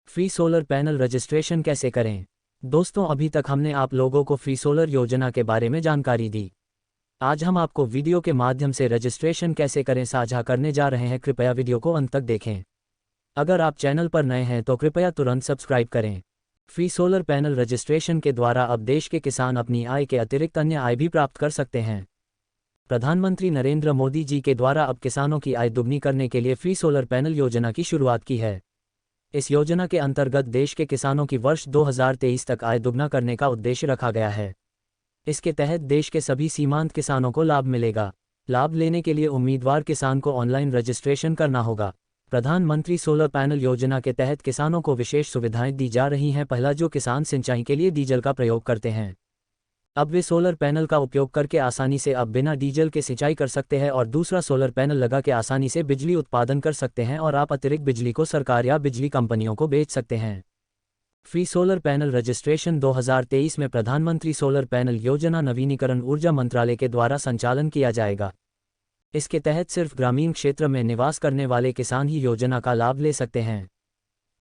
Free solar panel registration कैसे करें? दोस्तों, अभी तक हमने आप लोगों को फ्री सोलर योजना के बारे में जानकारी दी। आज हम आपको वीडियो के माध्यम से रजिस्ट्रेशन कैसे करें साझा करने जा रहे हैं। कृपया वीडियो को अंत तक देखें। अगर आप चैनल पर नए हैं तो कृपया तुरंत सब्सक्राइब करें। फ्री सोलर पैनल रजिस्ट्रेशन के द्वारा अब देश के किसान अपनी आय के अतिरिक्त अन्य आय भी प्राप्त कर सकते हैं। प्रधानमंत्री नरेंद्र मोदी जी के द्वारा अब किसानों की आय दुगनी करने के लिए फ्री सोलर पैनल योजना की शुरुआत की है। इस योजना के अंतर्गत देश के किसानों की वर्ष 2023 तक आय दुगना करने का उद्देश्य रखा गया है। इसके तहत देश के सभी सीमांत किसानों को लाभ मिलेगा। लाभ लेने के लिए उम्मीदवार किसान को ऑनलाइन रजिस्ट्रेशन करना होगा। प्रधानमंत्री सोलर पैनल योजना के तहत किसानों को विशेष सुविधाएं दी जा रही हैं। पहला, जो किसान सिंचाई के लिए डीजल का प्रयोग करते हैं, अब वे सोलर पैनल का उपयोग करके आसानी से अब बिना डीजल के सिंचाई कर सकते हैं। और दूसरा, सोलर पैनल लगा के आसानी से बिजली उत्पादन कर सकते हैं और आप अतिरिक्त बिजली को सरकार या बिजली कंपनियों को बेच सकते हैं। फ्री सोलर पैनल रजिस्ट्रेशन 2023 में प्रधानमंत्री सोलर पैनल योजना नवीनीकरण ऊर्जा मंत्रालय के द्वारा संचालन किया जाएगा। इसके तहत सिर्फ ग्रामीण क्षेत्र में निवास करने वाले किसान ही योजना का लाभ ले सकते हैं।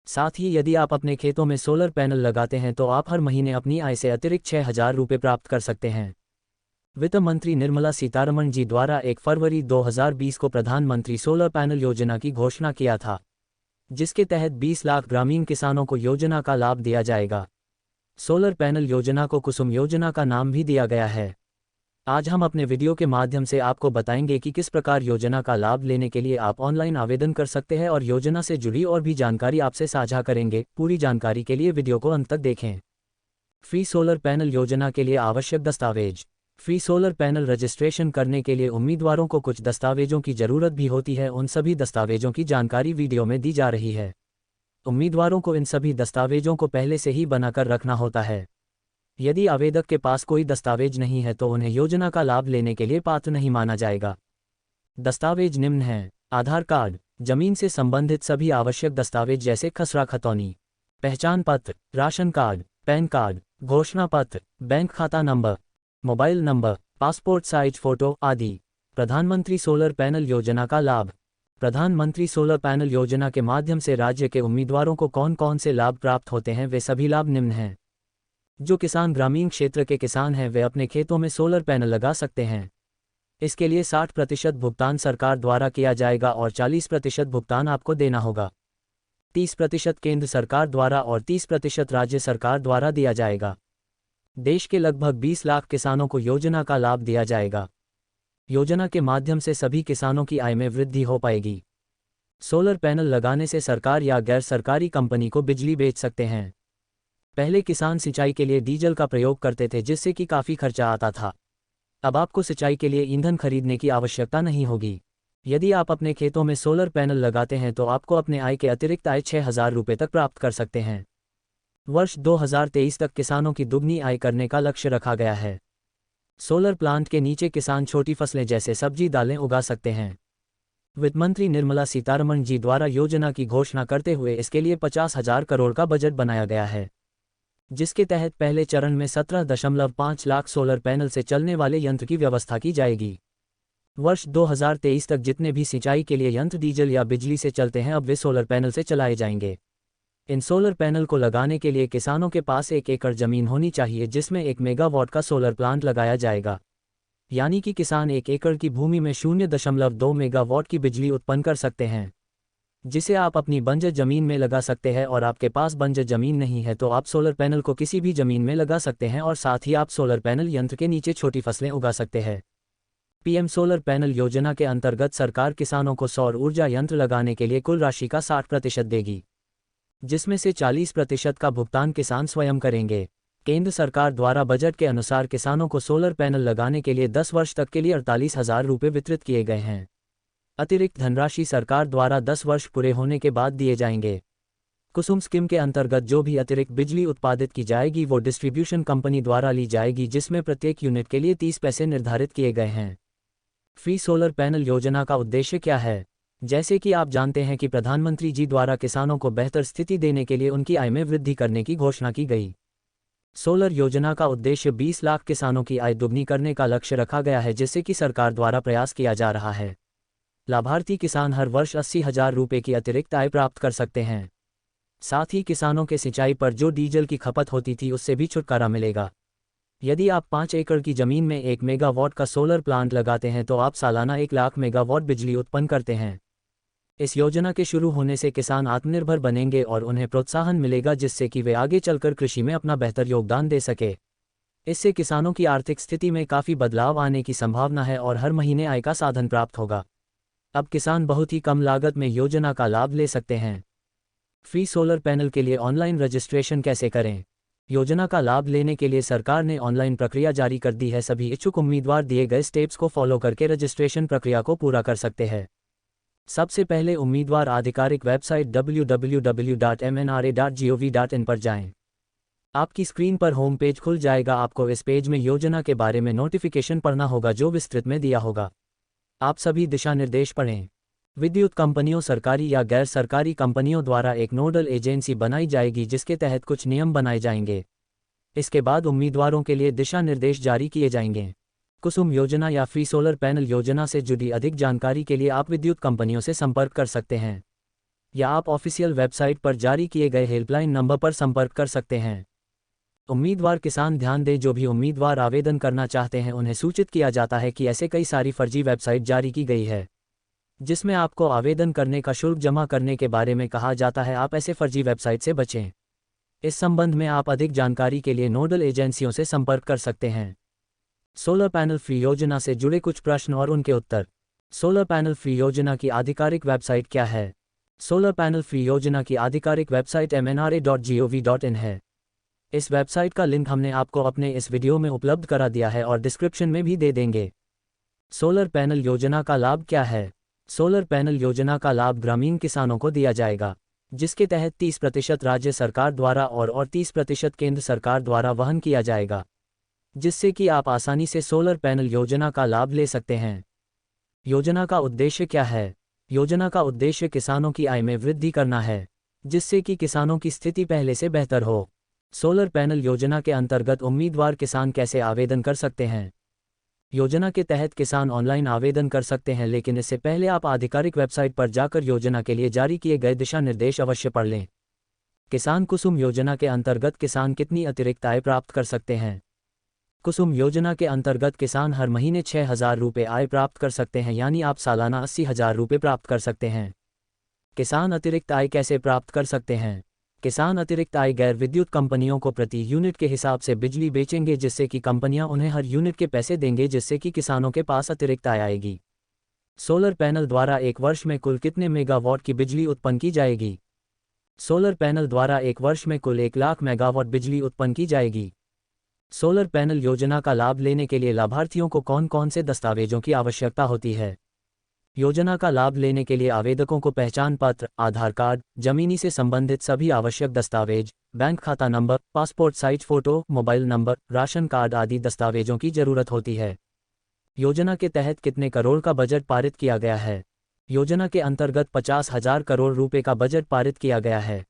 साथ ही यदि आप अपने खेतों में सोलर पैनल लगाते हैं तो आप हर महीने अपनी आय से अतिरिक्त 6,000 रुपये प्राप्त कर सकते हैं। वित्त मंत्री निर्मला सीतारमण जी द्वारा 1 फरवरी 2020 को प्रधानमंत्री सोलर पैनल योजना की घोषणा किया था, जिसके तहत 20 लाख ग्रामीण किसानों को योजना का लाभ दिया जाएगा। सोलर पैनल योजना को कुसुम योजना का नाम भी दिया गया है। आज हम अपने वीडियो के माध्यम से आपको बताएंगे कि किस प्रकार योजना का लाभ लेने के लिए आप ऑनलाइन आवेदन कर सकते हैं और योजना से जुड़ी और भी जानकारी आपसे साझा करेंगे। पूरी जानकारी के लिए वीडियो को अंत तक देखें। फ्री सोलर पैनल योजना के लिए आवश्यक दस्तावेज। फ्री सोलर पैनल रजिस्ट्रेशन करने के लिए उम्मीदवारों को कुछ दस्तावेजों की जरूरत भी होती है। उन सभी दस्तावेजों की जानकारी वीडियो में दी जा रही है। उम्मीदवारों को इन सभी दस्तावेजों को पहले से ही बनाकर रखना होता है। यदि आवेदक के पास कोई दस्तावेज नहीं है तो उन्हें योजना का लाभ लेने के लिए पात्र नहीं माना जाएगा। दस्तावेज निम्न हैं: आधार कार्ड, जमीन से संबंधित सभी आवश्यक दस्तावेज जैसे खसरा खतौनी, पहचान पत्र, राशन कार्ड, पैन कार्ड, घोषणा पत्र, बैंक खाता number, mobile number, passport size photo आदि। प्रधानमंत्री सोलर पैनल योजना का लाभ। प्रधानमंत्री सोलर पैनल योजना के माध्यम से राज्य के उम्मीदवारों को कौन कौन से लाभ प्राप्त होते हैं, वे सभी लाभ निम्न हैं। जो किसान ग्रामीण क्षेत्र के किसान हैं वे अपने खेतों में सोलर पैनल लगा सकते हैं। इसके लिए 60% भुगतान सरकार द्वारा किया जाएगा और 40% भुगतान आपको देना होगा। 30% केंद्र सरकार द्वारा और 30% राज्य सरकार द्वारा दिया जाएगा। देश के लगभग 20 लाख किसानों को योजना का लाभ दिया जाएगा। योजना के माध्यम से सभी किसानों की आय में वृद्धि हो पाएगी। सोलर पैनल लगाने से सरकार या गैर सरकारी कंपनी को बिजली बेच सकते हैं। पहले किसान सिंचाई के लिए डीजल का प्रयोग करते थे, जिससे कि काफ़ी खर्चा आता था। अब आपको सिंचाई के लिए ईंधन खरीदने की आवश्यकता नहीं होगी। यदि आप अपने खेतों में सोलर पैनल लगाते हैं तो आपको अपने आय के अतिरिक्त आय 6,000 रुपये तक प्राप्त कर सकते हैं। वर्ष 2023 तक किसानों की दुगनी आय करने का लक्ष्य रखा गया है। सोलर प्लांट के नीचे किसान छोटी फसलें जैसे सब्जी दालें उगा सकते हैं। वित्त मंत्री निर्मला सीतारमण जी द्वारा योजना की घोषणा करते हुए इसके लिए 50,000 करोड़ का बजट बनाया गया है, जिसके तहत पहले चरण में 17.5 लाख सोलर पैनल से चलने वाले यंत्र की व्यवस्था की जाएगी। वर्ष 2023 तक जितने भी सिंचाई के लिए यंत्र डीजल या बिजली से चलते हैं अब वे सोलर पैनल से चलाए जाएंगे। इन सोलर पैनल को लगाने के लिए किसानों के पास 1 एकड़ जमीन होनी चाहिए, जिसमें 1 मेगावाट का सोलर प्लांट लगाया जाएगा। यानी कि किसान 1 एकड़ की भूमि में 0.2 मेगावाट की बिजली उत्पन्न कर सकते हैं, जिसे आप अपनी बंजर जमीन में लगा सकते हैं। और आपके पास बंजर जमीन नहीं है तो आप सोलर पैनल को किसी भी जमीन में लगा सकते हैं और साथ ही आप सोलर पैनल यंत्र के नीचे छोटी फसलें उगा सकते हैं। पीएम सोलर पैनल योजना के अंतर्गत सरकार किसानों को सौर ऊर्जा यंत्र लगाने के लिए कुल राशि का 60% देगी, जिसमें से 40% का भुगतान किसान स्वयं करेंगे। केंद्र सरकार द्वारा बजट के अनुसार किसानों को सोलर पैनल लगाने के लिए 10 वर्ष तक के लिए 48,000 रुपये वितरित किए गए हैं। अतिरिक्त धनराशि सरकार द्वारा 10 वर्ष पूरे होने के बाद दिए जाएंगे। कुसुम स्कीम के अंतर्गत जो भी अतिरिक्त बिजली उत्पादित की जाएगी वो डिस्ट्रीब्यूशन कंपनी द्वारा ली जाएगी, जिसमें प्रत्येक यूनिट के लिए 30 पैसे निर्धारित किए गए हैं। फ्री सोलर पैनल योजना का उद्देश्य क्या है? जैसे कि आप जानते हैं कि प्रधानमंत्री जी द्वारा किसानों को बेहतर स्थिति देने के लिए उनकी आय में वृद्धि करने की घोषणा की गई। सोलर योजना का उद्देश्य 20 लाख किसानों की आय दुगनी करने का लक्ष्य रखा गया है, जिससे कि सरकार द्वारा प्रयास किया जा रहा है। लाभार्थी किसान हर वर्ष 80,000 रुपये की अतिरिक्त आय प्राप्त कर सकते हैं। साथ ही किसानों के सिंचाई पर जो डीजल की खपत होती थी उससे भी छुटकारा मिलेगा। यदि आप 5 एकड़ की जमीन में 1 मेगावाट का सोलर प्लांट लगाते हैं तो आप सालाना 1 लाख मेगावाट बिजली उत्पन्न करते हैं। इस योजना के शुरू होने से किसान आत्मनिर्भर बनेंगे और उन्हें प्रोत्साहन मिलेगा, जिससे कि वे आगे चलकर कृषि में अपना बेहतर योगदान दे सके। इससे किसानों की आर्थिक स्थिति में काफ़ी बदलाव आने की संभावना है और हर महीने आय का साधन प्राप्त होगा। अब किसान बहुत ही कम लागत में योजना का लाभ ले सकते हैं। फ्री सोलर पैनल के लिए ऑनलाइन रजिस्ट्रेशन कैसे करें? योजना का लाभ लेने के लिए सरकार ने ऑनलाइन प्रक्रिया जारी कर दी है। सभी इच्छुक उम्मीदवार दिए गए स्टेप्स को फॉलो करके रजिस्ट्रेशन प्रक्रिया को पूरा कर सकते हैं। सबसे पहले उम्मीदवार आधिकारिक वेबसाइट www.mnra.gov.in पर जाएं। आपकी स्क्रीन पर होम पेज खुल जाएगा। आपको इस पेज में योजना के बारे में नोटिफिकेशन पढ़ना होगा जो विस्तृत में दिया होगा। आप सभी दिशा निर्देश पढ़ें। विद्युत कंपनियों, सरकारी या गैर सरकारी कंपनियों द्वारा एक नोडल एजेंसी बनाई जाएगी जिसके तहत कुछ नियम बनाए जाएंगे। इसके बाद उम्मीदवारों के लिए दिशा निर्देश जारी किए जाएंगे। कुसुम योजना या फ्री सोलर पैनल योजना से जुड़ी अधिक जानकारी के लिए आप विद्युत कंपनियों से संपर्क कर सकते हैं या आप ऑफिशियल वेबसाइट पर जारी किए गए हेल्पलाइन नंबर पर संपर्क कर सकते हैं। उम्मीदवार किसान ध्यान दें, जो भी उम्मीदवार आवेदन करना चाहते हैं उन्हें सूचित किया जाता है कि ऐसे कई सारी फर्जी वेबसाइट जारी की गई है जिसमें आपको आवेदन करने का शुल्क जमा करने के बारे में कहा जाता है। आप ऐसे फर्जी वेबसाइट से बचें। इस संबंध में आप अधिक जानकारी के लिए नोडल एजेंसियों से संपर्क कर सकते हैं। सोलर पैनल फ्री योजना से जुड़े कुछ प्रश्न और उनके उत्तर। सोलर पैनल फ्री योजना की आधिकारिक वेबसाइट क्या है? सोलर पैनल फ्री योजना की आधिकारिक वेबसाइट mnra.gov.in है। इस वेबसाइट का लिंक हमने आपको अपने इस वीडियो में उपलब्ध करा दिया है और डिस्क्रिप्शन में भी दे देंगे। सोलर पैनल योजना का लाभ क्या है? सोलर पैनल योजना का लाभ ग्रामीण किसानों को दिया जाएगा, जिसके तहत 30% राज्य सरकार द्वारा और 30% केंद्र सरकार द्वारा वहन किया जाएगा, जिससे कि आप आसानी से सोलर पैनल योजना का लाभ ले सकते हैं। योजना का उद्देश्य क्या है? योजना का उद्देश्य किसानों की आय में वृद्धि करना है, जिससे कि किसानों की स्थिति पहले से बेहतर हो। सोलर पैनल योजना के अंतर्गत उम्मीदवार किसान कैसे आवेदन कर सकते हैं? योजना के तहत किसान ऑनलाइन आवेदन कर सकते हैं, लेकिन इससे पहले आप आधिकारिक वेबसाइट पर जाकर योजना के लिए जारी किए गए दिशा निर्देश अवश्य पढ़ लें। किसान कुसुम योजना के अंतर्गत किसान कितनी अतिरिक्त आय प्राप्त कर सकते हैं? कुसुम योजना के अंतर्गत किसान हर महीने 6,000 रुपये आय प्राप्त कर सकते हैं, यानी आप सालाना 80,000 रुपये प्राप्त कर सकते हैं। किसान अतिरिक्त आय कैसे प्राप्त कर सकते हैं? किसान अतिरिक्त आय गैर विद्युत कंपनियों को प्रति यूनिट के हिसाब से बिजली बेचेंगे, जिससे कि कंपनियां उन्हें हर यूनिट के पैसे देंगे, जिससे कि किसानों के पास अतिरिक्त आय आएगी। सोलर पैनल द्वारा एक वर्ष में कुल कितने मेगावाट की बिजली उत्पन्न की जाएगी? सोलर पैनल द्वारा एक वर्ष में कुल 1 लाख मेगावाट बिजली उत्पन्न की जाएगी। सोलर पैनल योजना का लाभ लेने के लिए लाभार्थियों को कौन कौन से दस्तावेजों की आवश्यकता होती है? योजना का लाभ लेने के लिए आवेदकों को पहचान पत्र, आधार कार्ड, जमीनी से संबंधित सभी आवश्यक दस्तावेज, बैंक खाता number, passport size photo, mobile number, ration card आदि दस्तावेजों की जरूरत होती है। योजना के तहत कितने करोड़ का बजट पारित किया गया है? योजना के अंतर्गत 50,000 करोड़ रुपए का बजट पारित किया गया है।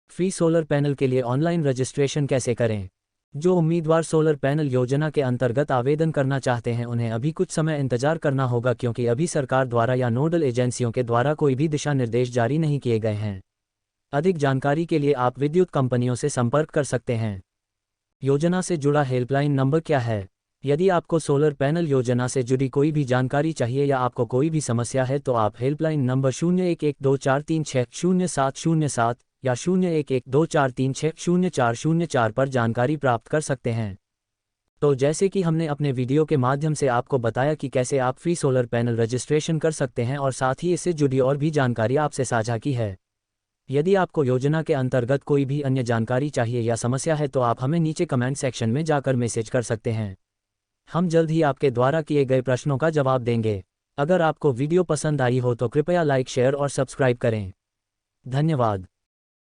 फ्री सोलर पैनल के लिए ऑनलाइन रजिस्ट्रेशन कैसे करें? जो उम्मीदवार सोलर पैनल योजना के अंतर्गत आवेदन करना चाहते हैं उन्हें अभी कुछ समय इंतजार करना होगा, क्योंकि अभी सरकार द्वारा या नोडल एजेंसियों के द्वारा कोई भी दिशा निर्देश जारी नहीं किए गए हैं। अधिक जानकारी के लिए आप विद्युत कंपनियों से संपर्क कर सकते हैं। योजना से जुड़ा हेल्पलाइन नंबर क्या है? यदि आपको सोलर पैनल योजना से जुड़ी कोई भी जानकारी चाहिए या आपको कोई भी समस्या है तो आप हेल्पलाइन नंबर 011243600707 या 011243600404 पर जानकारी प्राप्त कर सकते हैं। तो जैसे कि हमने अपने वीडियो के माध्यम से आपको बताया कि कैसे आप फ्री सोलर पैनल रजिस्ट्रेशन कर सकते हैं और साथ ही इससे जुड़ी और भी जानकारी आपसे साझा की है। यदि आपको योजना के अंतर्गत कोई भी अन्य जानकारी चाहिए या समस्या है तो आप हमें नीचे कमेंट सेक्शन में जाकर मैसेज कर सकते हैं। हम जल्द ही आपके द्वारा किए गए प्रश्नों का जवाब देंगे। अगर आपको वीडियो पसंद आई हो तो कृपया लाइक, शेयर और सब्सक्राइब करें। धन्यवाद।